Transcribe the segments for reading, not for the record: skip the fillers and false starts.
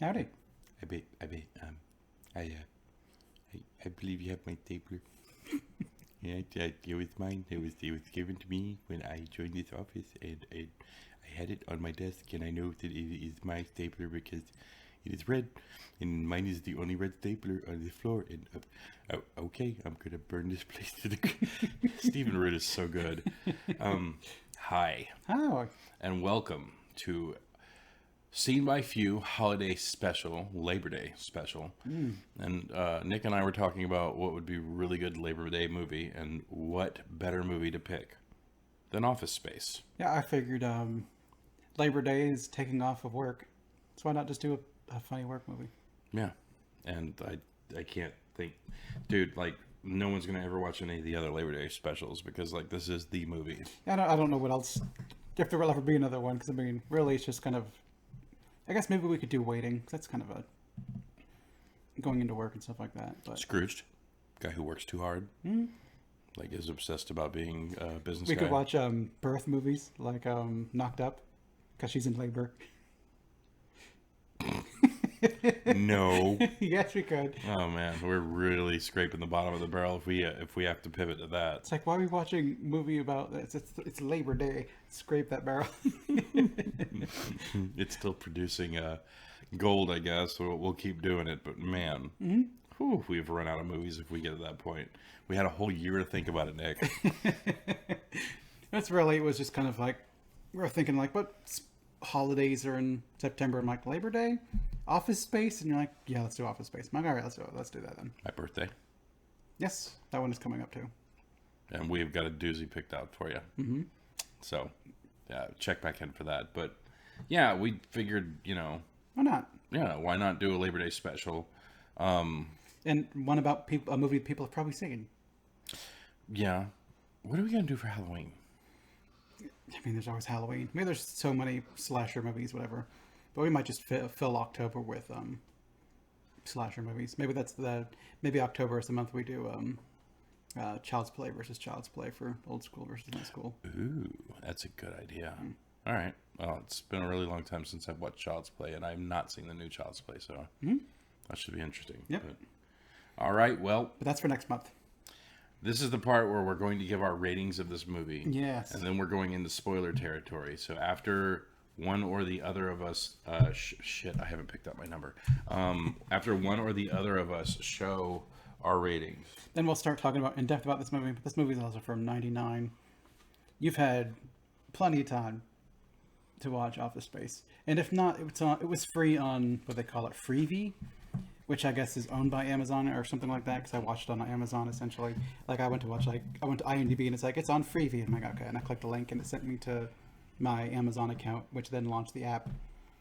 Howdy. I, uh, I believe you have my stapler. Yeah, it was mine. It was given to me when I joined this office, and I had it on my desk, and I know that it is my stapler because it is red, and mine is the only red stapler on the floor. And okay, I'm gonna burn this place to the. Stephen Root is so good. Hi, How? and welcome to Seen by Few holiday special, Labor Day special. And Nick and I were talking about what would be a really good Labor Day movie, and what better movie to pick than Office Space. Yeah, I figured Labor Day is taking off of work. So why not just do a funny work movie? Yeah, and I can't think, dude, like no one's gonna ever watch any of the other Labor Day specials because like this is the movie. I don't know what else, if there will ever be another one, because I mean, really it's just kind of, I guess maybe we could do Waiting, 'cause that's kind of a going into work and stuff like that. But Scrooged, guy who works too hard, like is obsessed about being a business we guy. could watch birth movies like Knocked Up, because she's in labor. No. Yes, we could. Oh man, we're really scraping the bottom of the barrel if we have to pivot to that. It's like, why are we watching a movie about it's Labor Day? Scrape that barrel. It's still producing gold, I guess. So we'll keep doing it. But man, whew, we've run out of movies if we get to that point. We had a whole year to think about it, Nick. That's really, it was just kind of like, we were thinking like, what holidays are in September? I'm like, Labor Day? Office Space? And you're like, yeah, let's do Office Space. I'm like, all right, let's do that then. My birthday. Yes, that one is coming up too. And we've got a doozy picked out for you. So, yeah, check back in for that. But, yeah, we figured, Why not? yeah, why not do a Labor Day special? And one about a movie people have probably seen. Yeah. What are we going to do for Halloween? I mean, there's always Halloween. Maybe there's so many slasher movies, whatever. But we might just fill October with slasher movies. Maybe October is the month we do Child's Play versus Child's Play for old school versus new school. Ooh, that's a good idea. All right. Well, it's been a really long time since I've watched Child's Play, and I've not seen the new Child's Play, so that should be interesting. Yep. But, all right. Well, But that's for next month. this is the part where we're going to give our ratings of this movie. Yes. And then we're going into spoiler territory. So after one or the other of us, shit, I haven't picked up my number. After one or the other of us show our ratings. Then we'll start talking in depth about this movie. But this movie is also from '99. You've had plenty of time to watch Office Space, and if not, it was free on what they call it, Freevee, which I guess is owned by Amazon or something like that. Because I watched it on Amazon essentially. Like I went to IMDb and it's like it's on Freevee, and I'm like, okay, and I clicked the link and it sent me to my Amazon account, which then launched the app.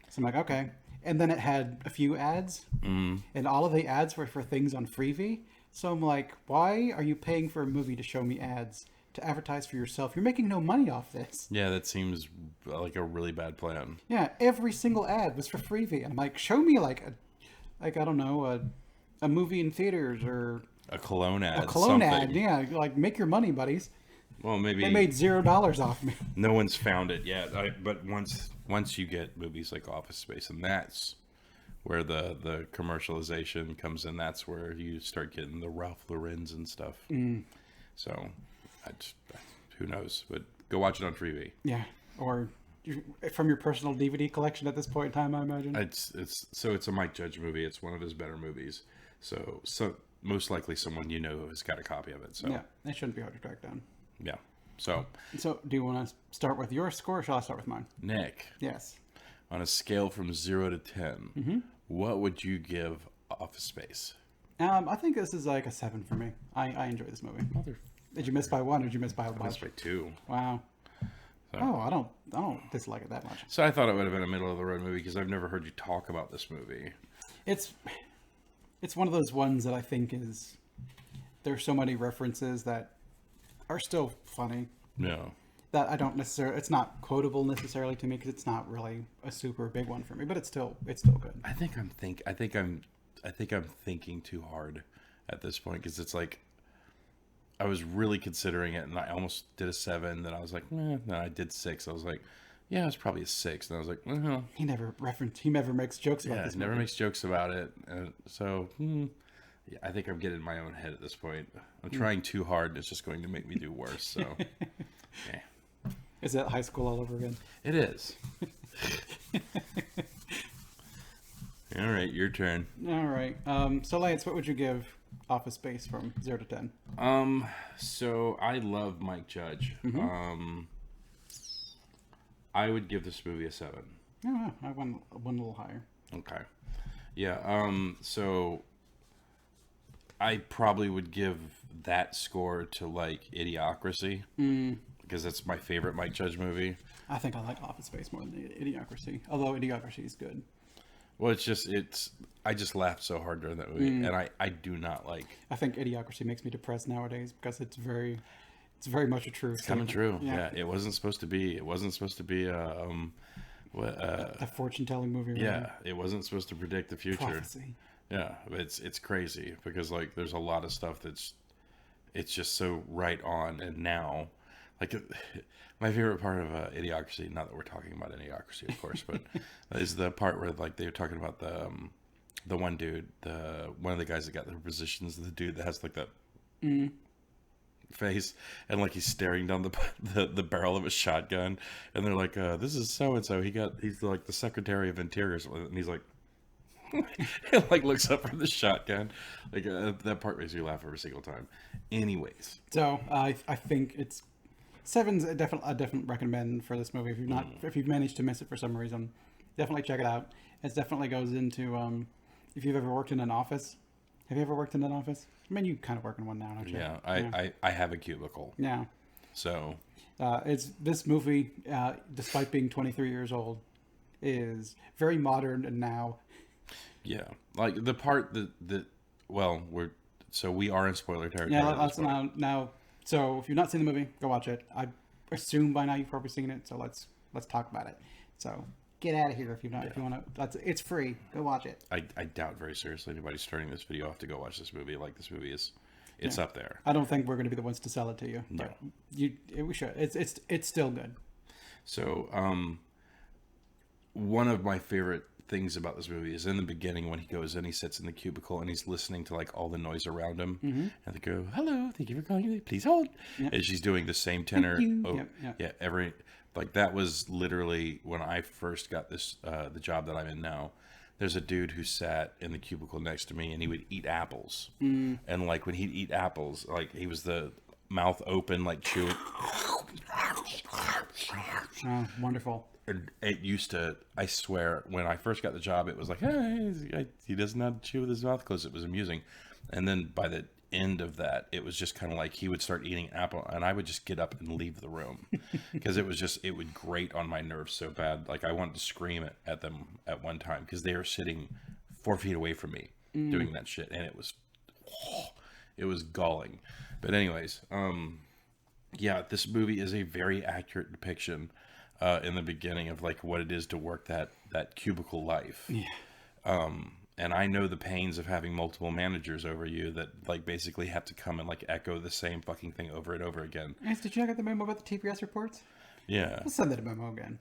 So I'm like, okay. And then it had a few ads, and all of the ads were for things on Freevee. So I'm like, why are you paying for a movie to show me ads to advertise for yourself? You're making no money off this. Yeah, that seems like a really bad plan. Yeah, every single ad was for Freevee, and I'm like, show me like I don't know, a movie in theaters or A cologne ad. a cologne something. ad. Yeah, like make your money, buddies. Well, maybe They made $0 off me. no one's found it yet. But once you get movies like Office Space, and that's where the commercialization comes in. That's where you start getting the Ralph Lauren's and stuff. So, who knows? But go watch it on Freevee. Yeah, or from your personal DVD collection at this point in time, I imagine. It's a Mike Judge movie. It's one of his better movies. So most likely someone you know has got a copy of it. So Yeah, it shouldn't be hard to track down. yeah. So Do you want to start with your score, or shall I start with mine? Nick, Yes. on a scale from 0 to 10, what would you give Office Space? I think this is like a 7 for me. I enjoy this movie. Did you miss by 1 or did you miss by a That's bunch? by 2. Wow. So. Oh, I don't dislike it that much. So I thought it would have been a middle of the road movie because I've never heard you talk about this movie. It's one of those ones that I think there's so many references that are still funny. No. That I don't necessarily, it's not quotable necessarily to me because it's not really a super big one for me, but it's still good. I think I'm thinking too hard at this point because it's like I was really considering it and I almost did a 7. Then I was like, no, I did 6. I was like, Yeah, it was probably a 6. And I was like, well, He never makes jokes about yeah, this never movie. makes jokes about it. So, yeah, I think I'm getting in my own head at this point. I'm trying too hard, and it's just going to make me do worse. So, yeah, Is that high school all over again? it is. All right, your turn. All right. So Lance, what would you give Office Space from 0 to 10? So I love Mike Judge. I would give this movie a 7. Oh, I went one a little higher. Okay. Yeah. So I probably would give that score to like Idiocracy because that's my favorite Mike Judge movie. I think I like Office Space more than Idiocracy, although Idiocracy is good. Well, I just laughed so hard during that movie, and I do not like. I think Idiocracy makes me depressed nowadays because it's very much a truth. It's kind of true. Yeah. It wasn't supposed to be. It wasn't supposed to be a fortune telling movie. Really. Yeah, it wasn't supposed to predict the future. Prophecy. Yeah, it's crazy because like there's a lot of stuff it's just so right on and now. Like my favorite part of Idiocracy, not that we're talking about Idiocracy, of course, but is the part where like they were talking about the one dude, one of the guys that got their positions, the dude that has like that face and like he's staring down the barrel of a shotgun, and they're like, this is so and so. He's like the Secretary of Interior, and he's like. He like looks up from the shotgun, like that part makes me laugh every single time. Anyways, so I think it's 7's a definite recommend for this movie. If you've managed to miss it for some reason, definitely check it out. It definitely goes into if you've ever worked in an office. Have you ever worked in an office? I mean, you kind of work in one now, don't you? Yeah, I have a cubicle. Yeah. So it's this movie, despite being 23 years old, is very modern and now. Yeah, like the part that well, we are in spoiler territory. Yeah, let's now. So if you've not seen the movie, go watch it. I assume by now you've probably seen it. So let's talk about it. So get out of here if you've not. Yeah. If you want to, it's free. Go watch it. I doubt very seriously anybody starting this video off to go watch this movie. Like this movie it's up there. I don't think we're going to be the ones to sell it to you. No, we should. It's still good. So one of my favorite things about this movie is in the beginning when he goes in, he sits in the cubicle and he's listening to like all the noise around him, and they go, "Hello, thank you for calling. Please hold." Yep. And she's doing the same tenor. Every like that was literally when I first got this the job that I'm in now. There's a dude who sat in the cubicle next to me and he would eat apples, and like when he'd eat apples, like he was the mouth open, like chewing. Oh, wonderful. It used to, I swear, when I first got the job, it was like, hey, he doesn't know how to chew with his mouth closed. It was amusing. And then by the end of that, it was just kind of like he would start eating apple and I would just get up and leave the room because it would grate on my nerves so bad. Like I wanted to scream at them at one time because they were sitting 4 feet away from me doing that shit. And it was galling. But anyways, yeah, this movie is a very accurate depiction in the beginning of like what it is to work that cubicle life. Yeah. And I know the pains of having multiple managers over you that like basically have to come and like echo the same fucking thing over and over again. Did you get the memo about the TPS reports? Yeah. We'll send that memo again.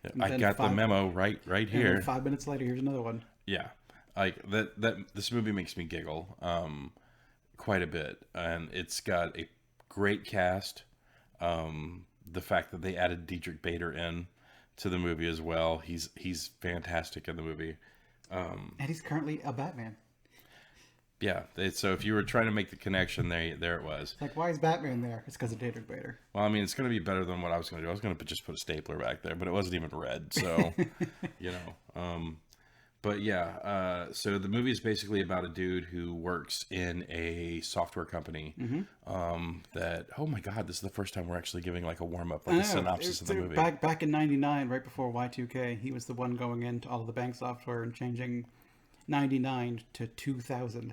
Yeah, I got the memo right here. And 5 minutes later, here's another one. Yeah. Like that this movie makes me giggle quite a bit, and it's got a great cast. The fact that they added Diedrich Bader in to the movie as well. He's fantastic in the movie. And he's currently a Batman. Yeah. So if you were trying to make the connection, there it was. It's like, why is Batman there? It's because of Diedrich Bader. Well, I mean, it's going to be better than what I was going to do. I was going to just put a stapler back there, but it wasn't even red. So, you know, but yeah, so the movie is basically about a dude who works in a software company. That, oh my God, this is the first time we're actually giving like a warm up, like a synopsis of the movie. Back in '99, right before Y2K, he was the one going into all of the bank software and changing 99 to 2000.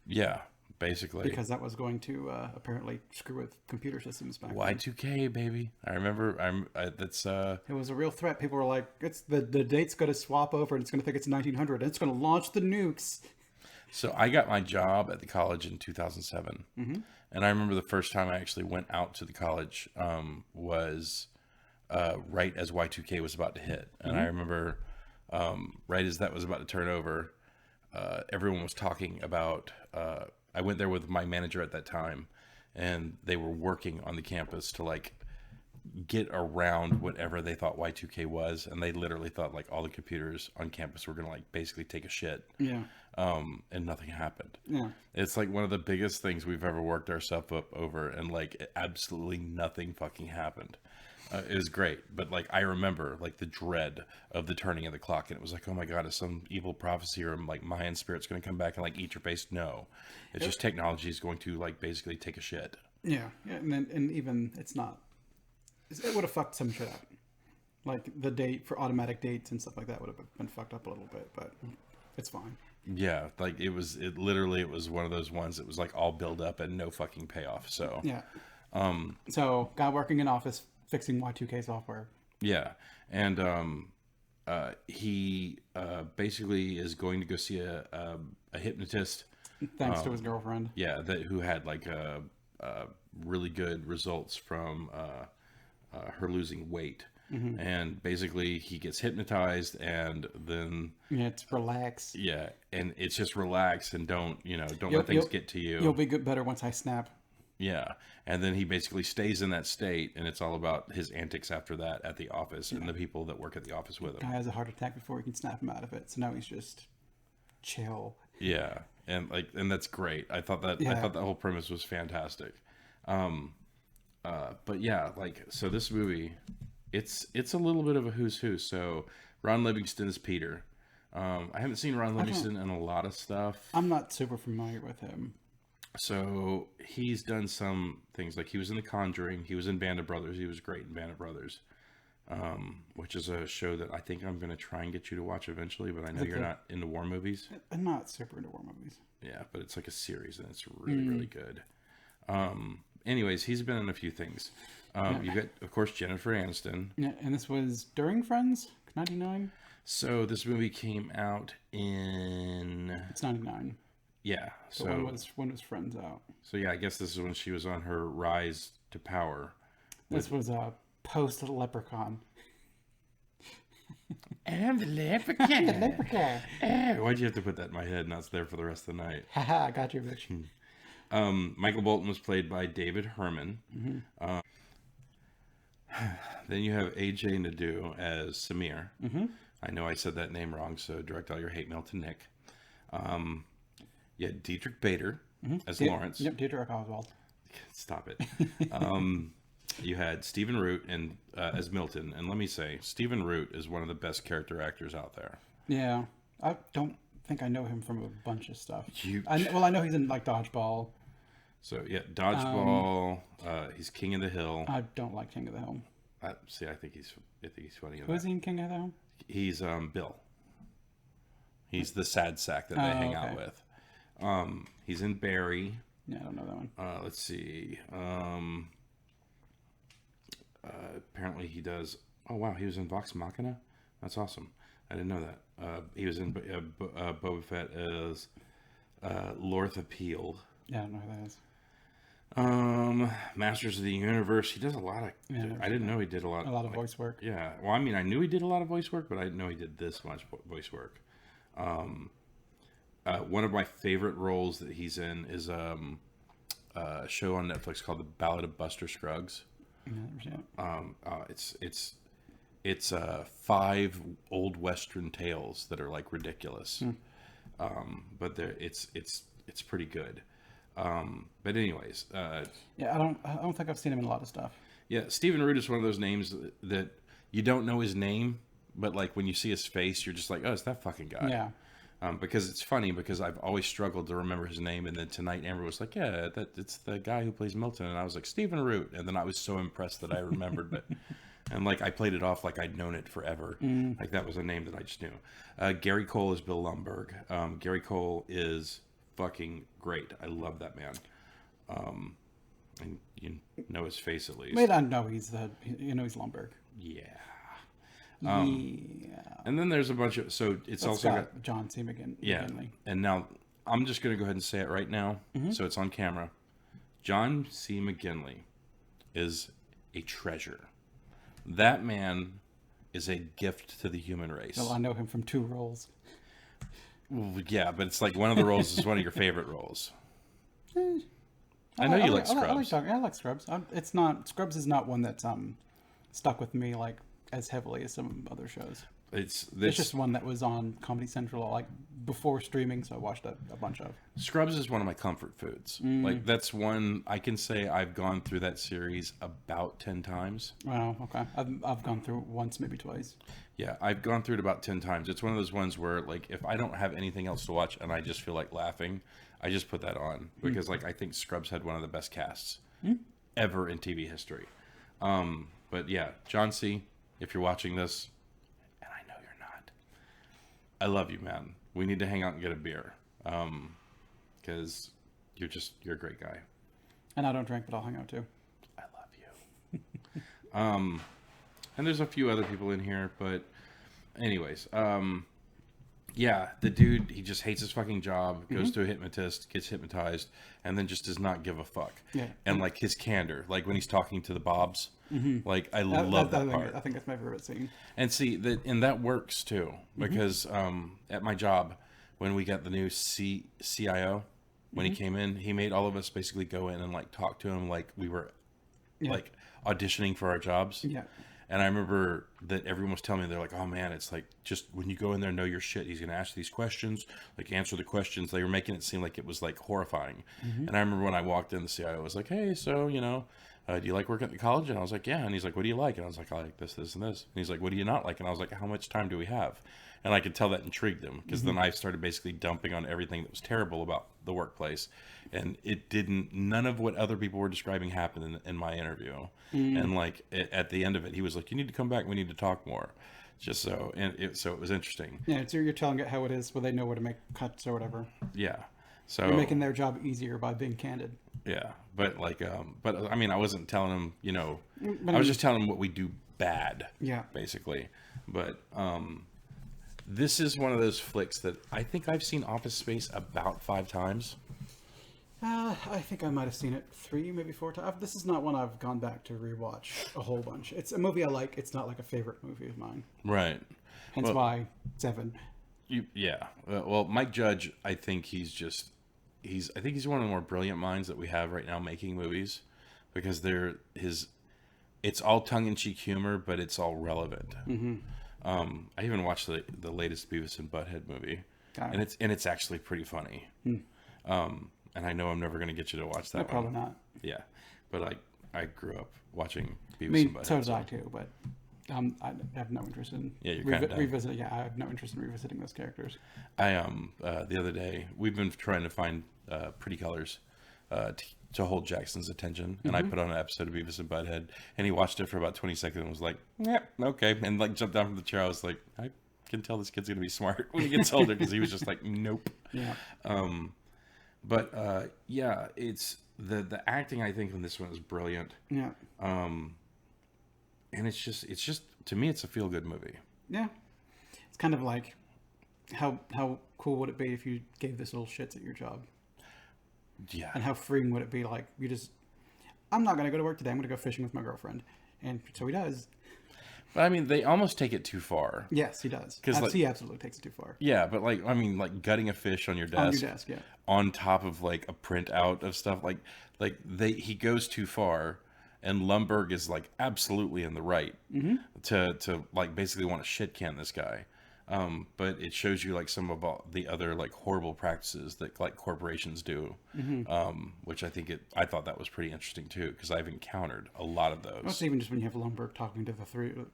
Yeah, basically. Because that was going to apparently screw with computer systems back then. Y2K, baby. I remember. That's. It was a real threat. People were like, "It's the date's going to swap over, and it's going to think it's 1900, and it's going to launch the nukes." So I got my job at the college in 2007, and I remember the first time I actually went out to the college was right as Y2K was about to hit. And I remember right as that was about to turn over, everyone was talking about, I went there with my manager at that time, and they were working on the campus to like get around whatever they thought Y2K was. And they literally thought like all the computers on campus were going to like basically take a shit. Yeah. And nothing happened. Yeah. It's like one of the biggest things we've ever worked ourselves up over, and like absolutely nothing fucking happened. It was great, but like I remember like the dread of the turning of the clock, and it was like, oh my god, is some evil prophecy or like Mayan spirit's going to come back and like eat your face? No, it's just technology is going to like basically take a shit. Yeah. Yeah. And even it's not. It would have fucked some shit up. Like the date for automatic dates and stuff like that would have been fucked up a little bit, but it's fine. Yeah, like it was one of those ones that was like all build up and no fucking payoff. So yeah. So guy working in office fixing Y2K software. Yeah, and he basically is going to go see a hypnotist. Thanks to his girlfriend. Yeah, who had like really good results from her losing weight. Mm-hmm. And basically he gets hypnotized, and then it's relax. Yeah, and it's just relax and don't let things get to you. You'll be good better once I snap. Yeah, and then he basically stays in that state, and it's all about his antics after that at the office and the people that work at the office with him. Guy has a heart attack before he can snap him out of it, so now he's just chill. Yeah, and that's great. I thought that whole premise was fantastic. But yeah, like so this movie. It's a little bit of a who's who. So Ron Livingston is Peter. I haven't seen Ron Livingston in a lot of stuff. I'm not super familiar with him. So he's done some things, like he was in The Conjuring. He was in Band of Brothers. He was great in Band of Brothers, which is a show that I think I'm going to try and get you to watch eventually. But I know you're not into war movies. I'm not super into war movies. Yeah, but it's like a series, and it's really, really good. Anyways, he's been in a few things. You've got, of course, Jennifer Aniston. Yeah, and this was during Friends, 99? So this movie came out in... It's 99. Yeah. So when was Friends out? So yeah, I guess this is when she was on her rise to power. This was post-Leprechaun. I'm the Leprechaun. The Leprechaun. Why'd you have to put that in my head? Now it's there for the rest of the night. Haha, I got you, bitch. Michael Bolton was played by David Herman. Mm-hmm. Then you have AJ Nadeau as Samir. Mm-hmm. I know I said that name wrong, so direct all your hate mail to Nick. Yeah, Dietrich Bader as Lawrence. Yep, Dietrich Oswald. Stop it. You had Stephen Root as Milton, and let me say, Stephen Root is one of the best character actors out there. Yeah, I don't think I know him from a bunch of stuff. I know he's in like Dodgeball. So yeah, Dodgeball. He's King of the Hill. I don't like King of the Hill. I think he's funny. Who is he in King of the Hill? He's Bill. He's the sad sack that they hang out with. He's in Barry. Yeah, I don't know that one. Let's see. Apparently he does. Oh wow, he was in Vox Machina. That's awesome. I didn't know that. He was in Boba Fett as Lortha Peel. Yeah, I don't know who that is. Masters of the Universe. He does a lot of. I didn't know he did a lot of voice work. Yeah. Well, I mean, I knew he did a lot of voice work, but I didn't know he did this much voice work. One of my favorite roles that he's in is a show on Netflix called The Ballad of Buster Scruggs. It's 5 old Western tales that are like ridiculous, but it's pretty good. But anyways, yeah, I don't think I've seen him in a lot of stuff. Yeah, Stephen Root is one of those names that you don't know his name, but like when you see his face, you're just like, oh, it's that fucking guy. Yeah. Because it's funny because I've always struggled to remember his name, and then tonight Amber was like, yeah, it's the guy who plays Milton, and I was like, Stephen Root, and then I was so impressed that I remembered it. And like I played it off like I'd known it forever. Like that was a name that I just knew. Gary Cole is Bill Lumberg. Gary Cole is fucking great. I love that man. And you know his face at least. Wait, I know he's Lumberg. Yeah. Yeah. And then there's a bunch of it's also got John C. McGinley. Yeah. And now I'm just going to go ahead and say it right now, so it's on camera. John C. McGinley is a treasure. That man is a gift to the human race. Well, I know him from 2 roles. Well, yeah, but it's like one of the roles is one of your favorite roles. I know you like Scrubs. I like Scrubs. It's not Scrubs is not one that's stuck with me like as heavily as some other shows. It's just one that was on Comedy Central like before streaming, so I watched a bunch of. Scrubs is one of my comfort foods. Like that's one I can say I've gone through that series about 10 times. Wow, okay. I've gone through it once, maybe twice. Yeah, I've gone through it about 10 times. It's one of those ones where like if I don't have anything else to watch and I just feel like laughing, I just put that on because like I think Scrubs had one of the best casts ever in TV history. But yeah, John C., if you're watching this, and I know you're not, I love you, man. We need to hang out and get a beer because you're a great guy. And I don't drink, but I'll hang out too. I love you. And there's a few other people in here, but anyways, yeah, the dude, he just hates his fucking job, goes to a hypnotist, gets hypnotized, and then just does not give a fuck. Yeah. And like his candor, like when he's talking to the Bobs, like I love that part. I think that's my favorite scene. And see that works too, because at my job, when we got the new CIO, when he came in, he made all of us basically go in and like talk to him like we were like auditioning for our jobs. Yeah. And I remember that everyone was telling me, they're like, oh man, it's like, just when you go in there, know your shit. He's going to ask these questions, like answer the questions. They were making it seem like it was like horrifying. And I remember when I walked in, the CIO was like, hey, so, you know, do you like working at the college? And I was like, yeah. And he's like, what do you like? And I was like, I like this, this, and this. And he's like, what do you not like? And I was like, how much time do we have? And I could tell that intrigued him because then I started basically dumping on everything that was terrible about the workplace. And it didn't, none of what other people were describing happened in my interview. And like at the end of it, he was like, you need to come back. We need to talk more. Just so, so it was interesting. Yeah, so you're telling it how it is, where they know where to make cuts or whatever. Yeah. So you're making their job easier by being candid. Yeah. But like, but I mean, I wasn't telling him, you know, I was just telling him what we do bad. Yeah. Basically. But, this is one of those flicks that I think I've seen Office Space about 5 times. I think I might have seen it 3, maybe 4 times. This is not one I've gone back to rewatch a whole bunch. It's a movie I like. It's not like a favorite movie of mine. Right. Hence why 7. Yeah. Well, Mike Judge, I think he's one of the more brilliant minds that we have right now making movies, because it's all tongue-in-cheek humor, but it's all relevant. I even watched the latest Beavis and Butthead movie, and it's actually pretty funny. And I know I'm never going to get you to watch that one. Probably not. Yeah, but I grew up watching Beavis and Butthead. So did I too, but I have no interest in revisiting. Yeah, I have no interest in revisiting those characters. The other day we've been trying to find pretty colors to hold Jackson's attention, and I put on an episode of Beavis and Butthead, and he watched it for about 20 seconds and was like, yeah, okay, and like jumped down from the chair. I was like, I can tell this kid's gonna be smart when he gets older, because he was just like, nope. Yeah. But yeah, it's the acting, I think, in this one is brilliant. Yeah. And it's just to me, it's a feel good movie. Yeah. It's kind of like how cool would it be if you gave this little shits at your job? Yeah. And how freeing would it be? Like, I'm not going to go to work today. I'm going to go fishing with my girlfriend. And so he does. But I mean, they almost take it too far. Yes, he does. Because he absolutely takes it too far. Yeah, but like, I mean, like gutting a fish on your desk. On your desk, yeah. On top of like a printout of stuff. He goes too far. And Lumbergh is like absolutely in the right to like basically want to shit can this guy. But it shows you like some of all the other like horrible practices that like corporations do, which I thought that was pretty interesting too, because I've encountered a lot of those. It's even just when you have Lumbergh talking to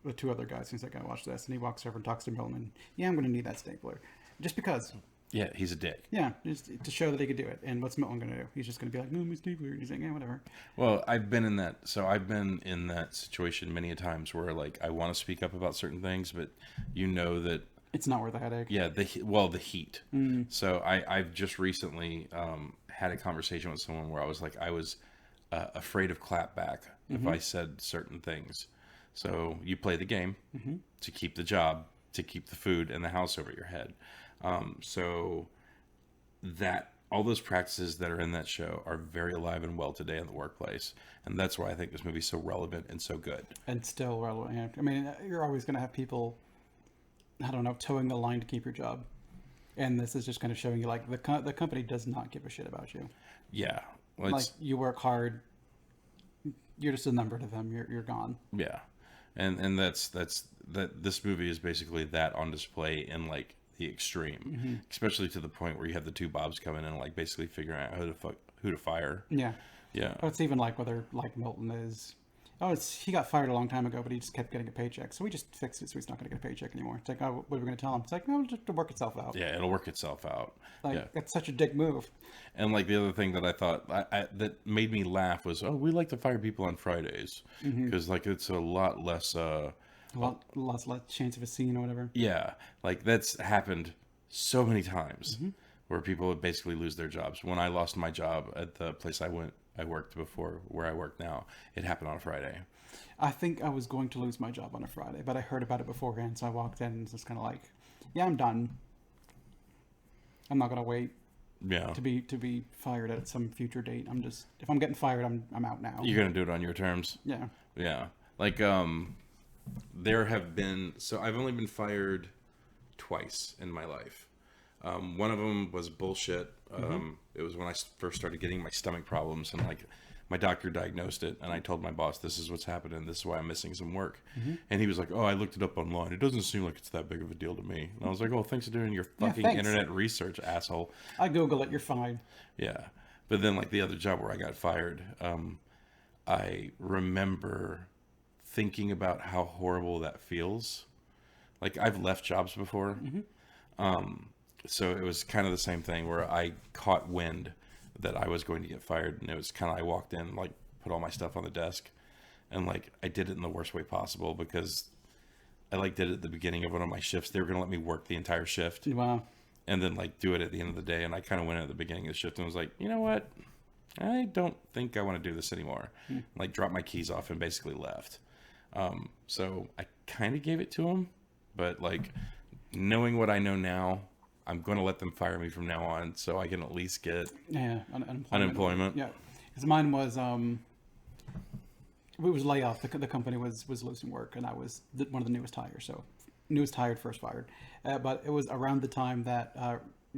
the 2 other guys. He's like, I watched this, and he walks over and talks to Millman. Yeah, I'm going to need that stapler, just because. Yeah, he's a dick. Yeah, just to show that he could do it. And what's Milton going to do? He's just going to be like, no, my stapler. And he's like, yeah, whatever. Well, I've been in that situation many a times where like I want to speak up about certain things, but you know that it's not worth the headache. Yeah, the heat. So I've just recently had a conversation with someone where I was like, I was afraid of clapback if I said certain things. So you play the game to keep the job, to keep the food and the house over your head. So that all those practices that are in that show are very alive and well today in the workplace, and that's why I think this movie's so relevant and so good. And still relevant. Yeah. I mean, you're always going to have people, I don't know, towing the line to keep your job. And this is just kind of showing you, like, the company does not give a shit about you. Yeah, well, Like, you work hard, you're just a number to them. You're gone. yeah, and that's that. This movie is basically that on display in like the extreme, especially to the point where you have the two Bobs coming in and like basically figuring out who to fire. Yeah. Yeah, Oh, it's even like whether, like, Milton is... Oh, he got fired a long time ago, but he just kept getting a paycheck. So we just fixed it so he's not going to get a paycheck anymore. It's like, oh, what are we going to tell him? It's like, no, just to work itself out. yeah, it'll work itself out. Like, Yeah, it's such a dick move. and like the other thing that I thought that made me laugh was, oh, we like to fire people on Fridays because like it's a lot less. A lot less chance of a scene or whatever. Yeah, like that's happened so many times where people would basically lose their jobs. When I lost my job at the place I worked before, where I work now, it happened on a Friday. I think I was going to lose my job on a Friday, but I heard about it beforehand, so I walked in and was just kind of like, yeah, I'm done. I'm not going to wait Yeah, to be fired at some future date. I'm just, if I'm getting fired, I'm out now. you're gonna do it on your terms. Yeah. Yeah, like there have been, so I've only been fired twice in my life. One of them was bullshit. It was when I first started getting my stomach problems, and like my doctor diagnosed it, and I told my boss, this is what's happening, this is why I'm missing some work. And he was like, oh, I looked it up online, it doesn't seem like it's that big of a deal to me. And I was like, oh, thanks for doing your fucking thanks. internet research, asshole. I Google it, you're fine. Yeah, but then like the other job where I got fired, I remember thinking about how horrible that feels. Like, I've left jobs before. So it was kind of the same thing where I caught wind that I was going to get fired, and it was kind of, I walked in, like, put all my stuff on the desk, and like I did it in the worst way possible because I like did it at the beginning of one of my shifts. They were going to let me work the entire shift. Wow. And then like do it at the end of the day. And I kind of went at the beginning of the shift and was like, you know what? I don't think I want to do this anymore. Like dropped my keys off and basically left. So I kind of gave it to him, but like knowing what I know now, I'm going to let them fire me from now on so I can at least get unemployment. Yeah. Because mine was, it was layoff. The company was losing work, and I was one of the newest hires. So newest hired, first fired. But it was around the time that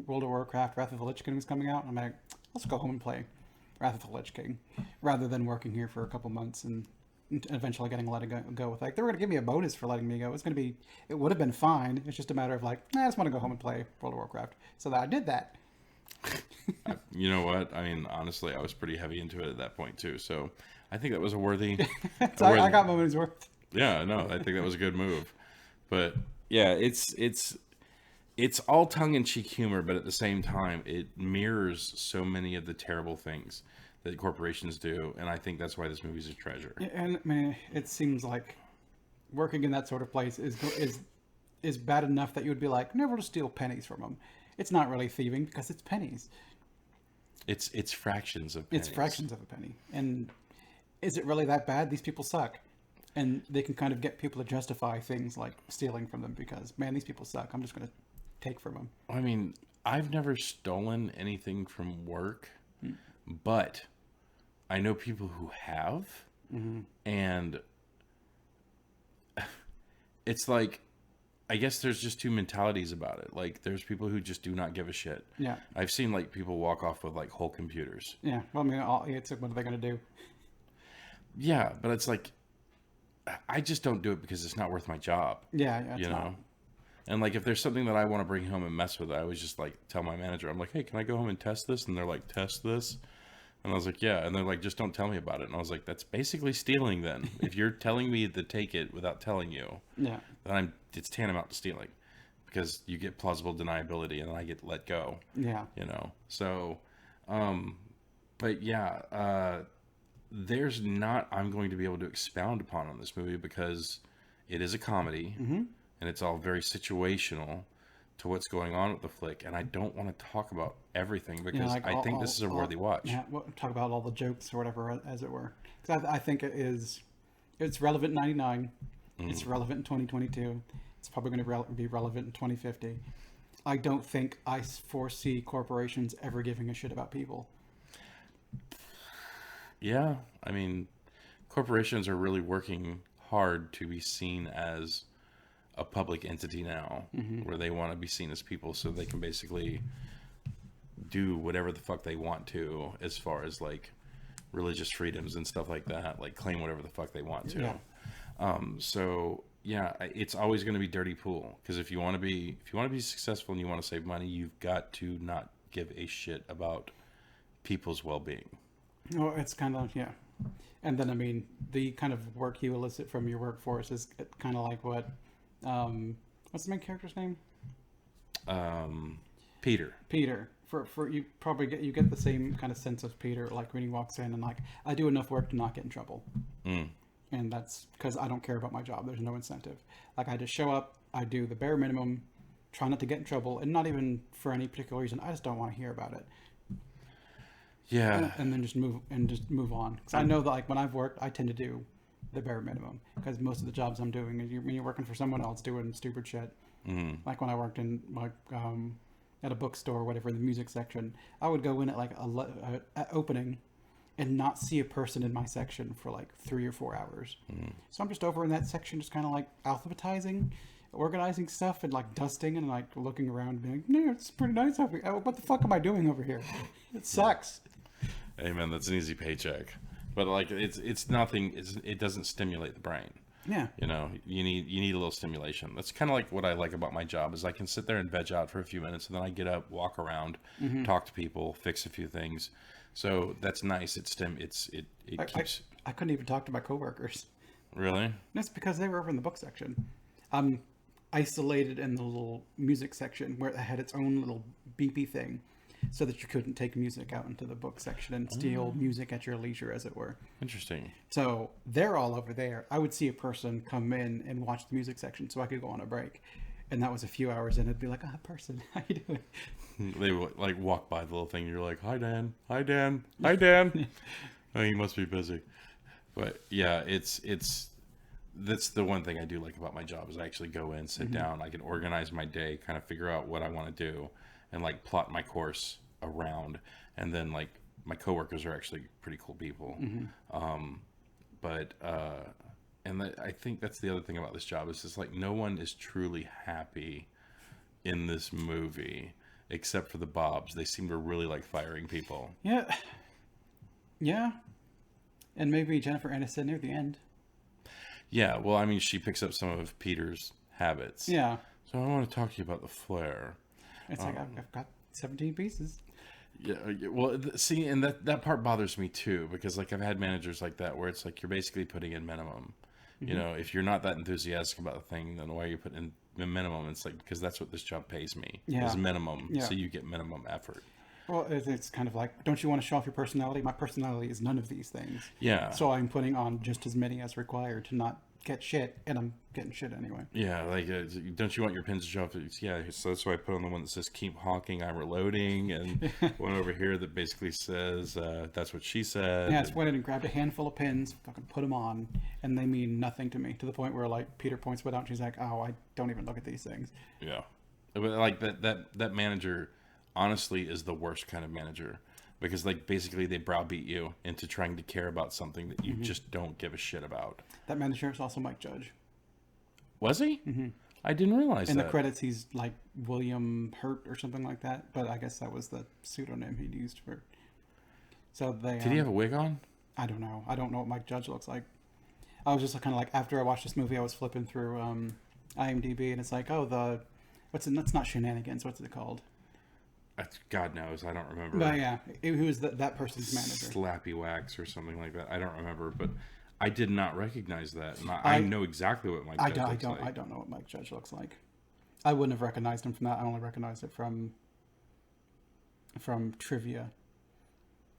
World of Warcraft Wrath of the Lich King was coming out. I'm like, let's go home and play Wrath of the Lich King rather than working here for a couple months and eventually getting let go with, like, they were going to give me a bonus for letting me go. It would have been fine. It's just a matter of like, I just want to go home and play World of Warcraft. So that I did that. You know what? I mean, honestly, I was pretty heavy into it at that point too. So I think that was a worthy. I got my money's worth. Yeah, no, I think that was a good move. But yeah, it's all tongue in cheek humor, but at the same time, it mirrors so many of the terrible things that corporations do, and I think that's why this movie's a treasure. And I mean, it seems like working in that sort of place is bad enough that you would be like, never to steal pennies from them. It's not really thieving because it's pennies. It's fractions of pennies. It's fractions of a penny. And is it really that bad? These people suck. And they can kind of get people to justify things like stealing from them because, man, these people suck. I'm just going to take from them. I mean, I've never stolen anything from work, but I know people who have, and it's like, I guess there's just two mentalities about it. Like, there's people who just do not give a shit. Yeah. I've seen, like, people walk off with, like, whole computers. Yeah. Well, I mean, it's like, what are they going to do? Yeah, but it's like, I just don't do it because it's not worth my job. Yeah, it's you know? not. And, like, if there's something that I want to bring home and mess with, I always just, like, tell my manager, I'm like, hey, can I go home and test this? And they're like, test this? And I was like, yeah. And they're like, just don't tell me about it. And I was like, that's basically stealing then. If you're telling me to take it without telling you, Yeah. then it's tantamount to stealing. Because you get plausible deniability and then I get let go. Yeah. You know? So, but yeah, there's not, I'm going to be able to expound upon on this movie because it is a comedy and it's all very situational to what's going on with the flick. And I don't want to talk about everything because like I think this is a worthy watch. Yeah, we'll talk about all the jokes or whatever, as it were. Because I think it's relevant in 99. It's relevant in 2022. It's probably going to be relevant in 2050. I don't think I foresee corporations ever giving a shit about people. Yeah, I mean, corporations are really working hard to be seen as a public entity now, where they want to be seen as people, so they can basically do whatever the fuck they want to, as far as like religious freedoms and stuff like that, like claim whatever the fuck they want to. So yeah, it's always going to be dirty pool, because if you want to be successful and you want to save money, you've got to not give a shit about people's well-being. Well, it's kind of, yeah. And then, I mean, the kind of work you elicit from your workforce is kind of like what, what's the main character's name? Peter. Peter. For you probably get the same kind of sense of Peter, like when he walks in and like, I do enough work to not get in trouble. And that's because I don't care about my job. There's no incentive. Like, I just show up, I do the bare minimum, try not to get in trouble, and not even for any particular reason. I just don't want to hear about it. Yeah. And then just move on. Because I know that, like, when I've worked, I tend to do the bare minimum, because most of the jobs I'm doing is when you're working for someone else doing stupid shit. Like when I worked in like at a bookstore or whatever in the music section, I would go in at like at opening and not see a person in my section for like 3 or 4 hours. So I'm just over in that section, just kind of like alphabetizing, organizing stuff, and like dusting and like looking around and being like, no, it's pretty nice over here. What the fuck am I doing over here? It sucks. Hey man, that's an easy paycheck, but like it's nothing. It doesn't stimulate the brain. Yeah. You know, you need a little stimulation. That's kind of like what I like about my job, is I can sit there and veg out for a few minutes, and then I get up, walk around, talk to people, fix a few things. So that's nice. It keeps. I couldn't even talk to my coworkers. Really? That's because they were over in the book section. I'm isolated in the little music section where it had its own little beepy thing, so that you couldn't take music out into the book section and steal music at your leisure, as it were. Interesting. So they're all over there. I would see a person come in and watch the music section so I could go on a break. And that was a few hours in. It'd be like, person, how you doing? They would like walk by the little thing. And you're like, hi, Dan. Hi, Dan. Hi, Dan. Oh, you must be busy. But yeah, that's the one thing I do like about my job, is I actually go in, sit down. I can organize my day, kind of figure out what I want to do, and like plot my course around. And then like my coworkers are actually pretty cool people. I think that's the other thing about this job, is it's like no one is truly happy in this movie except for the Bobs. They seem to really like firing people. Yeah. And maybe Jennifer Aniston near the end. Yeah, well, I mean, she picks up some of Peter's habits. Yeah. So I want to talk to you about the flare. It's like, I've got 17 pieces. Yeah, well, see, and that part bothers me too, because like I've had managers like that where it's like you're basically putting in minimum. You know, if you're not that enthusiastic about the thing, then why are you putting in minimum? It's like, because that's what this job pays me, is minimum. So you get minimum effort. Well, it's kind of like, don't you want to show off your personality? My personality is none of these things. Yeah. So I'm putting on just as many as required to not get shit, and I'm getting shit anyway. Yeah, like, don't you want your pins to show off? Yeah, so that's why I put on the one that says keep honking, I'm reloading, and one over here that basically says that's what she said. Yeah, I just went in and grabbed a handful of pins, fucking put them on, and they mean nothing to me, to the point where like Peter points one out and she's like, oh, I don't even look at these things. Yeah. But like that manager honestly is the worst kind of manager, because like basically they browbeat you into trying to care about something that you just don't give a shit about. That manager is also Mike Judge. Was he? I didn't realize in that. In the credits, he's like William Hurt or something like that, but I guess that was the pseudonym he'd used for. So they did he have a wig on? I don't know. I don't know what Mike Judge looks like. I was just kind of like, after I watched this movie, I was flipping through IMDb, and it's like, oh, that's not Shenanigans. What's it called? God knows, I don't remember. But yeah, who was that person's manager? Slappy Wax or something like that. I don't remember, but I did not recognize that. And I know exactly what Mike Judge looks like. I don't know what Mike Judge looks like. I wouldn't have recognized him from that. I only recognized it from trivia.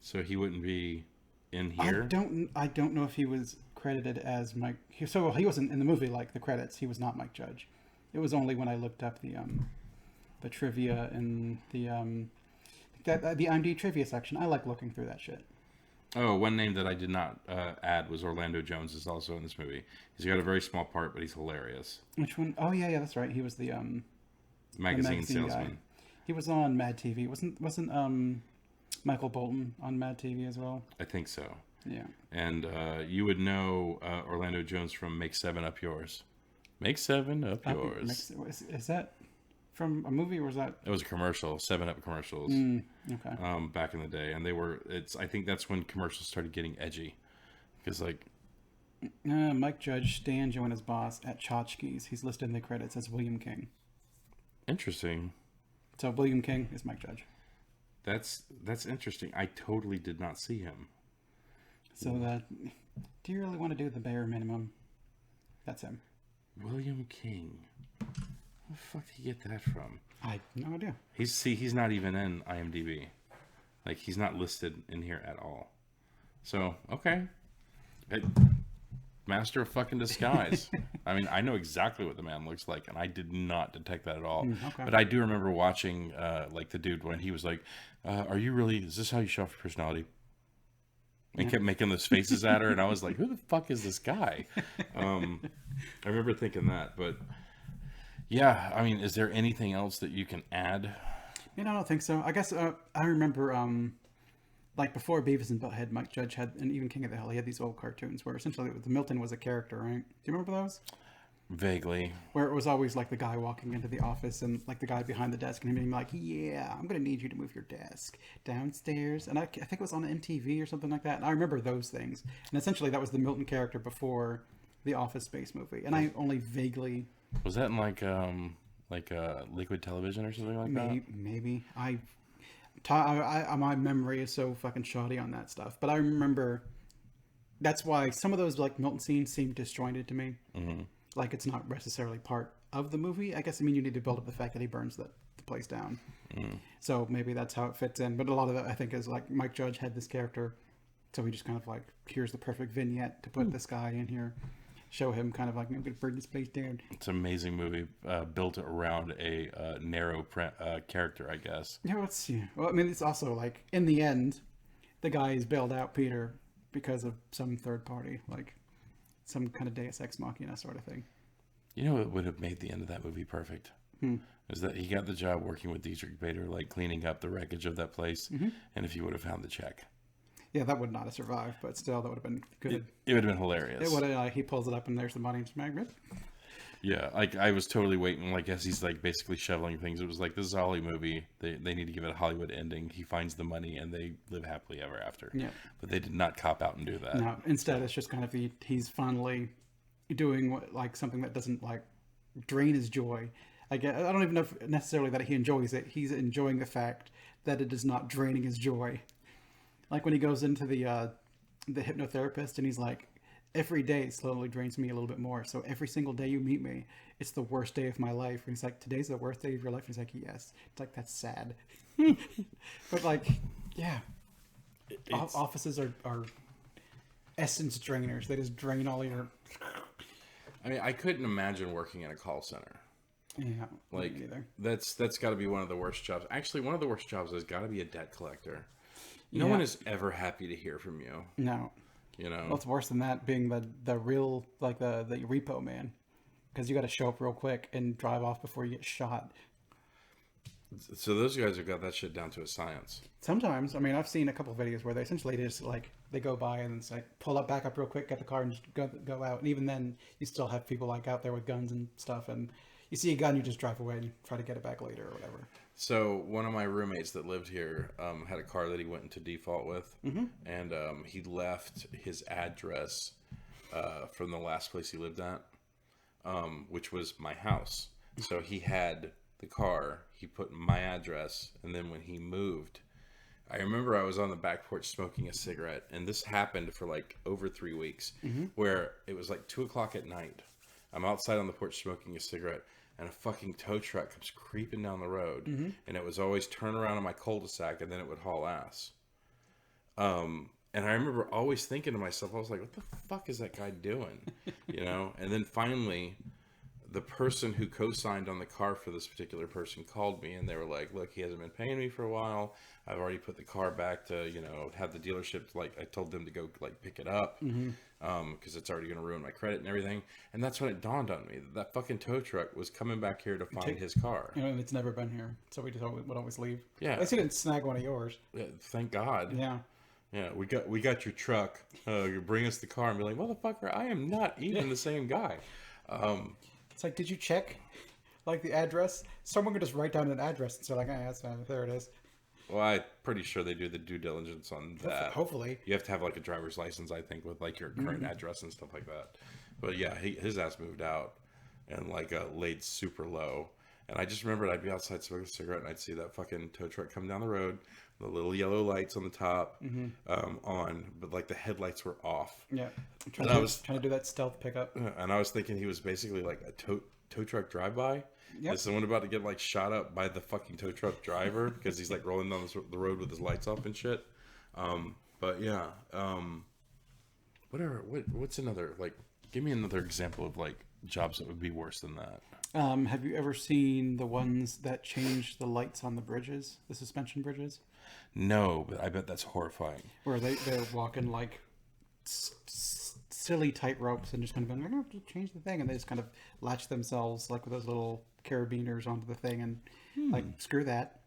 So he wouldn't be in here? I don't know if he was credited as Mike. He wasn't in the movie, like the credits. He was not Mike Judge. It was only when I looked up the trivia and the IMDb trivia section. I like looking through that shit. Oh, one name that I did not add was Orlando Jones is also in this movie. He's got a very small part, but he's hilarious. Which one? Oh yeah, that's right. He was the magazine guy. salesman. He was on Mad TV. Wasn't Michael Bolton on Mad TV as well? I think so. Yeah. And you would know Orlando Jones from Make 7 Up Yours. Make 7 Up Yours. Is that from a movie, or was that? It was a commercial, 7-Up commercials. Okay. Back in the day, and I think that's when commercials started getting edgy, because like. Mike Judge, Stan Joanna's boss at Tchotchkes. He's listed in the credits as William King. Interesting. So William King is Mike Judge. That's interesting. I totally did not see him. So do you really want to do the bare minimum? That's him. William King. Where the fuck did he get that from? I have no idea. He's not even in IMDb. Like, he's not listed in here at all. So, okay. Master of fucking disguise. I mean, I know exactly what the man looks like, and I did not detect that at all. Okay. But I do remember watching, like, the dude when he was like, is this how you show off your personality? And kept making those faces at her, and I was like, who the fuck is this guy? I remember thinking that, but yeah, I mean, is there anything else that you can add? I don't think so. I guess I remember, like before Beavis and Butthead, Mike Judge had, and even King of the Hill, he had these old cartoons where essentially the Milton was a character, right? Do you remember those? Vaguely. Where it was always like the guy walking into the office and like the guy behind the desk and him being like, yeah, I'm going to need you to move your desk downstairs. And I think it was on MTV or something like that. And I remember those things. And essentially that was the Milton character before the Office Space movie. And I only vaguely... Was that in like Liquid Television or something like that? Maybe. My memory is so fucking shoddy on that stuff. But I remember... That's why some of those like Milton scenes seem disjointed to me. Mm-hmm. Like it's not necessarily part of the movie. I guess, I mean, you need to build up the fact that he burns the place down. So maybe that's how it fits in. But a lot of it, I think, is like Mike Judge had this character. So he just kind of like, here's the perfect vignette to put this guy in here. Show him kind of like, I'm going to burn this place down. It's an amazing movie built around a narrow character, I guess. Yeah, well, I mean, it's also like, in the end, the guy is bailed out Peter because of some third party. Like, some kind of Deus Ex Machina sort of thing. You know what would have made the end of that movie perfect? Is that he got the job working with Dietrich Bader, like cleaning up the wreckage of that place, and if he would have found the check. Yeah, that would not have survived, but still, that would have been good. It would have been hilarious. It would have, he pulls it up and there's the money. Magnet. Yeah, like I was totally waiting, like as he's like basically shoveling things, it was like, this is a Holly movie. They need to give it a Hollywood ending. He finds the money and they live happily ever after. Yeah. But they did not cop out and do that. No, instead it's just kind of he's finally doing like something that doesn't like drain his joy. I don't even know if necessarily that he enjoys it. He's enjoying the fact that it is not draining his joy. Like when he goes into the hypnotherapist and he's like, every day slowly drains me a little bit more. So every single day you meet me, it's the worst day of my life. And he's like, today's the worst day of your life. And he's like, yes. It's like, that's sad. But like, yeah. Offices are essence drainers. They just drain all your... I mean, I couldn't imagine working in a call center. Yeah. Like, that's got to be one of the worst jobs. Actually, one of the worst jobs has got to be a debt collector. No one is ever happy to hear from you. No. You know, what's worse than that being the real, like the repo man, because you got to show up real quick and drive off before you get shot. So those guys have got that shit down to a science. Sometimes, I mean, I've seen a couple of videos where they essentially just like they go by and it's like pull up, back up real quick, get the car and just go out. And even then, you still have people like out there with guns and stuff. And you see a gun, you just drive away and try to get it back later or whatever. So one of my roommates that lived here had a car that he went into default with, and he left his address from the last place he lived at, which was my house. So he had the car, he put my address, and then when he moved, I remember I was on the back porch smoking a cigarette, and this happened for like over 3 weeks, where it was like 2 o'clock at night. I'm outside on the porch smoking a cigarette, and a fucking tow truck comes creeping down the road, and it was always turn around on my cul-de-sac, and then it would haul ass. And I remember always thinking to myself, I was like, what the fuck is that guy doing? You know? And then finally, the person who co-signed on the car for this particular person called me, and they were like, look, he hasn't been paying me for a while. I've already put the car back to, have the dealership, like, I told them to go, like, pick it up, because it's already going to ruin my credit and everything. And that's when it dawned on me that fucking tow truck was coming back here to find his car. And it's never been here, so we just would always leave. Yeah. At least he didn't snag one of yours. Yeah, thank God. Yeah. Yeah, we got your truck. You bring us the car and be like, motherfucker, I am not even the same guy. It's like, did you check, like, the address? Someone could just write down an address and say, like, that's fine. There it is. Well, I'm pretty sure they do the due diligence on that. Hopefully. You have to have, like, a driver's license, I think, with, like, your current address and stuff like that. But, yeah, his ass moved out and, like, laid super low. And I just remembered I'd be outside smoking a cigarette and I'd see that fucking tow truck come down the road. The little yellow lights on the top on, but, like, the headlights were off. Yeah. I was trying to do that stealth pickup. And I was thinking he was basically, like, a tow truck drive-by. Yep. Is someone about to get, like, shot up by the fucking tow truck driver because he's, like, rolling down the road with his lights off and shit. But yeah, whatever. What's another, like? Give me another example of, like, jobs that would be worse than that. Have you ever seen the ones that change the lights on the bridges, the suspension bridges? No, but I bet that's horrifying. Where they're walking like silly tight ropes and just kind of going, I don't have to change the thing, and they just kind of latch themselves like with those little carabiners onto the thing and like screw that.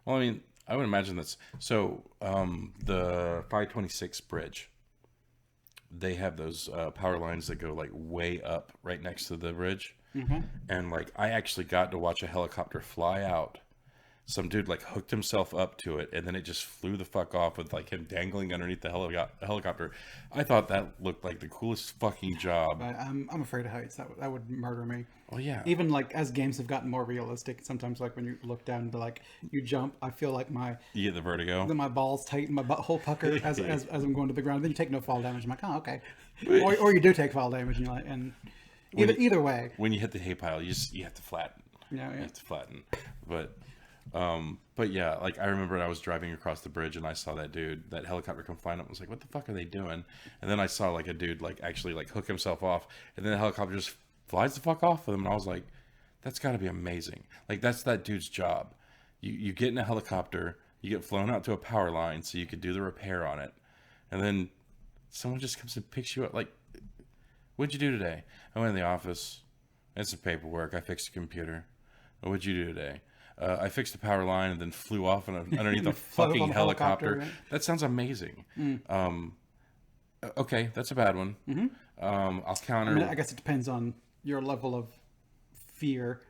Well, I mean, I would imagine that's so. The 526 bridge, they have those power lines that go like way up right next to the bridge, and like I actually got to watch a helicopter fly out. Some dude like hooked himself up to it, and then it just flew the fuck off with like him dangling underneath the helicopter. I thought that looked like the coolest fucking job. But I'm afraid of heights. That would murder me. Well, yeah. Even like as games have gotten more realistic, sometimes like when you look down to like you jump, I feel like You get the vertigo. my balls tighten, my whole pucker as I'm going to the ground. Then you take no fall damage. I'm like, oh okay, or you do take fall damage, and you're like, and either way. When you hit the hay pile, you have to flatten. Yeah, You have to flatten. But yeah, like I remember I was driving across the bridge and I saw that helicopter come flying up. I was like, what the fuck are they doing? And then I saw like a dude like actually like hook himself off, and then the helicopter just flies the fuck off with him. And I was like, that's got to be amazing. Like that's that dude's job. You get in a helicopter, you get flown out to a power line so you could do the repair on it, and then someone just comes and picks you up. Like, what'd you do today? I went in the office, had some paperwork. I fixed a computer. What'd you do today? I fixed the power line and then flew off underneath a fucking helicopter. That sounds amazing. Okay, that's a bad one. I'll counter. I mean, I guess it depends on your level of fear.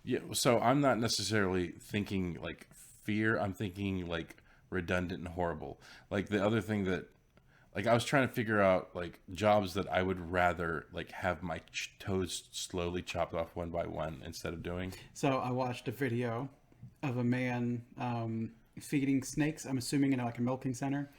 Yeah, so I'm not necessarily thinking like fear. I'm thinking like redundant and horrible. Like the other thing that, like I was trying to figure out like jobs that I would rather like have my toes slowly chopped off one by one instead of doing. So I watched a video of a man feeding snakes. I'm assuming in like a milking center,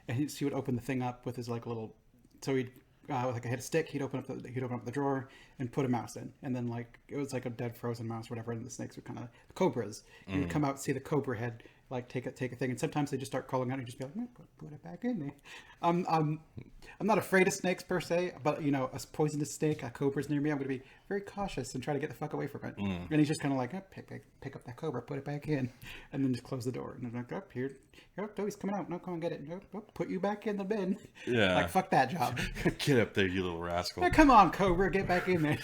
and he would open the thing up with his like little. So he'd like I had a stick. He'd open up the drawer and put a mouse in, and then like it was like a dead frozen mouse, or whatever. And the snakes would kind of cobras. And you'd come out, see the cobra head. Like take a thing, and sometimes they just start calling out and just be like, put it back in there. I'm not afraid of snakes per se, but you know, a poisonous snake, a cobra's near me, I'm going to be very cautious and try to get the fuck away from it. And he's just kind of like, pick up that cobra, put it back in, and then just close the door. And I'm like, here, he's coming out. No, come on, get it. Put you back in the bin. Yeah, like fuck that job. Get up there, you little rascal. Yeah, come on, cobra, get back in there.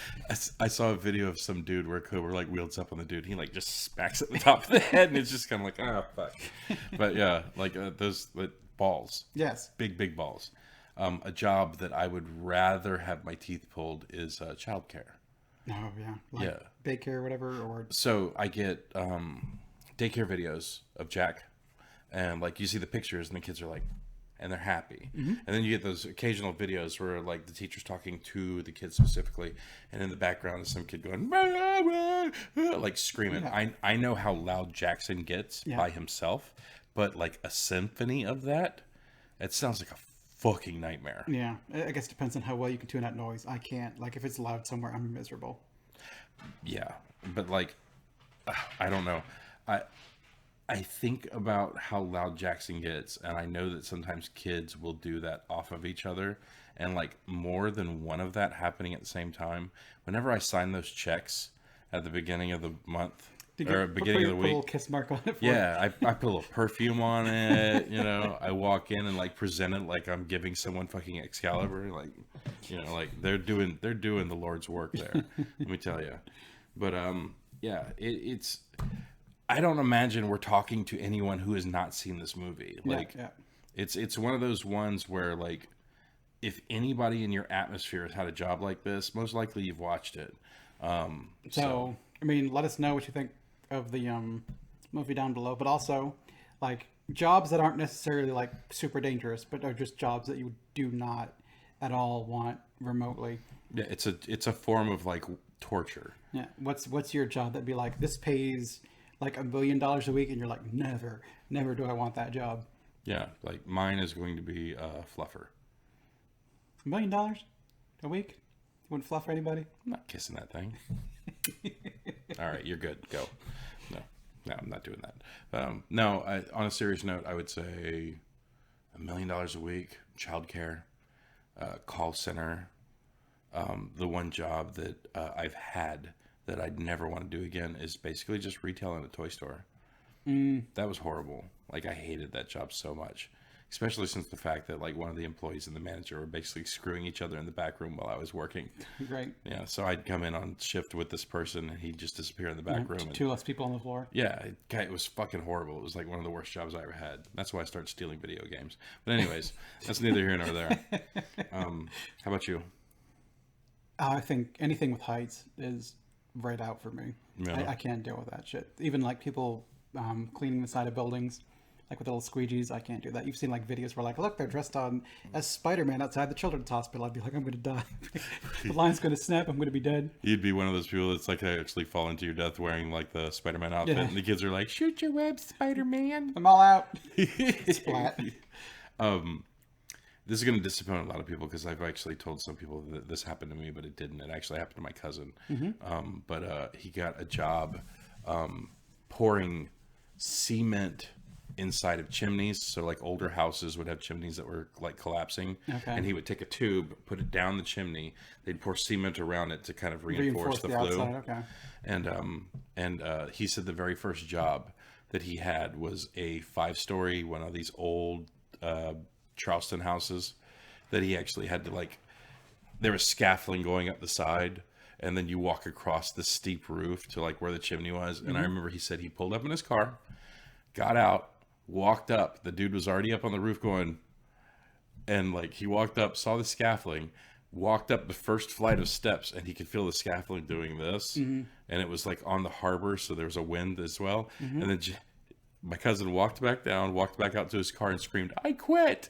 I saw a video of some dude where a cobra like wields up on the dude. He like just smacks at the top of the head, and it's just kind of like fuck. But yeah, like those balls. Yes. Big balls. A job that I would rather have my teeth pulled is childcare. Oh yeah. Like daycare or whatever. Or so I get daycare videos of Jack, and like you see the pictures, and the kids are like, and they're happy. And then you get those occasional videos where like the teacher's talking to the kids specifically, and in the background is some kid going like screaming. Yeah. I know how loud Jackson gets by himself, but like a symphony of that, it sounds like a fucking nightmare. Yeah, I guess it depends on how well you can tune out noise. I can't. Like if it's loud somewhere, I'm miserable. Yeah, but like I don't know. I think about how loud Jackson gets, and I know that sometimes kids will do that off of each other, and like more than one of that happening at the same time. Whenever I sign those checks at the beginning of the month or beginning of the Put a week, little kiss mark on it. yeah, I put a little perfume on it. You know, I walk in and like present it like I'm giving someone fucking Excalibur. Like, you know, like they're doing the Lord's work there. Let me tell you. But yeah, it's. I don't imagine we're talking to anyone who has not seen this movie. Like, yeah. It's one of those ones where like, if anybody in your atmosphere has had a job like this, most likely you've watched it. So I mean, let us know what you think of the movie down below, but also like jobs that aren't necessarily like super dangerous, but are just jobs that you do not at all want remotely. Yeah, it's a form of like torture. Yeah. What's your job that'd be like, this pays like $1 million a week, and you're like, never do I want that job. Yeah, like mine is going to be fluffer. $1 million a week? You wouldn't fluff for anybody? I'm not kissing that thing. All right, you're good. Go. No, I'm not doing that. No, on a serious note, I would say $1 million a week, childcare, call center. The one job that I've had that I'd never want to do again is basically just retail in a toy store. That was horrible. Like, I hated that job so much, especially since the fact that like one of the employees and the manager were basically screwing each other in the back room while I was working. Right. Yeah, so I'd come in on shift with this person and he'd just disappear in the back room. Two less people on the floor. Yeah, it was fucking horrible. It was like one of the worst jobs I ever had. That's why I started stealing video games. But anyways, that's neither here nor there. How about you? I think anything with heights is right out for me. Yeah. I can't deal with that shit. Even like people cleaning the side of buildings, like with little squeegees, I can't do that. You've seen like videos where like, look, they're dressed on as Spider-Man outside the children's hospital. I'd be like, I'm going to die. The line's going to snap. I'm going to be dead. You'd be one of those people that's like actually fall into your death wearing like the Spider-Man outfit, Yeah. and the kids are like, "Shoot your web, Spider-Man!" I'm all out. Splat. This is going to disappoint a lot of people because I've actually told some people that this happened to me, but it didn't. It actually happened to my cousin. But he got a job pouring cement inside of chimneys. So like older houses would have chimneys that were like collapsing. Okay. And he would take a tube, put it down the chimney. They'd pour cement around it to kind of reinforce the flue. outside. Okay. And he said the very first job that he had was a 5-story, one of these old Charleston houses that he actually had to like, there was scaffolding going up the side, and then you walk across the steep roof to like where the chimney was. And I remember he said he pulled up in his car, got out, walked up. The dude was already up on the roof going, and like he walked up, saw the scaffolding, walked up the first flight of steps, and he could feel the scaffolding doing this. And it was like on the harbor, so there was a wind as well. And then my cousin walked back down, walked back out to his car and screamed, "I quit."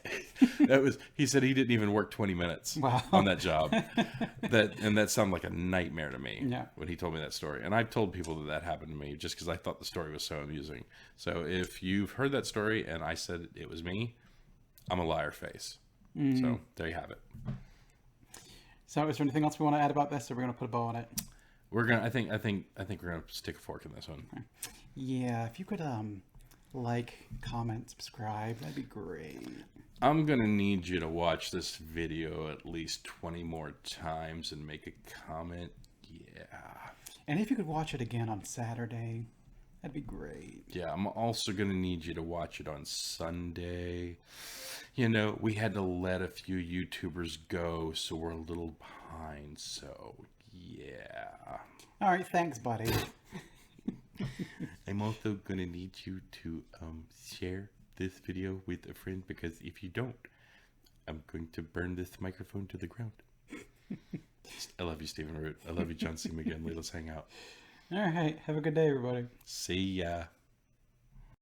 He said he didn't even work 20 minutes on that job. That sounded like a nightmare to me when he told me that story. And I've told people that happened to me just because I thought the story was so amusing. So if you've heard that story and I said it was me, I'm a liar face. So there you have it. So is there anything else we want to add about this, or we're going to put a bow on it? I think we're gonna stick a fork in this one. Okay. Yeah, if you could like, comment, subscribe, that'd be great. I'm gonna need you to watch this video at least 20 more times and make a comment. Yeah. And if you could watch it again on Saturday, that'd be great. Yeah, I'm also gonna need you to watch it on Sunday. You know, we had to let a few YouTubers go, so we're a little behind. So yeah. All right, thanks, buddy. I'm also gonna need you to share this video with a friend, because if you don't, I'm going to burn this microphone to the ground. I love you, Stephen Root. I love you, John C. McGinley. Let's hang out. All right, have a good day, everybody. See ya.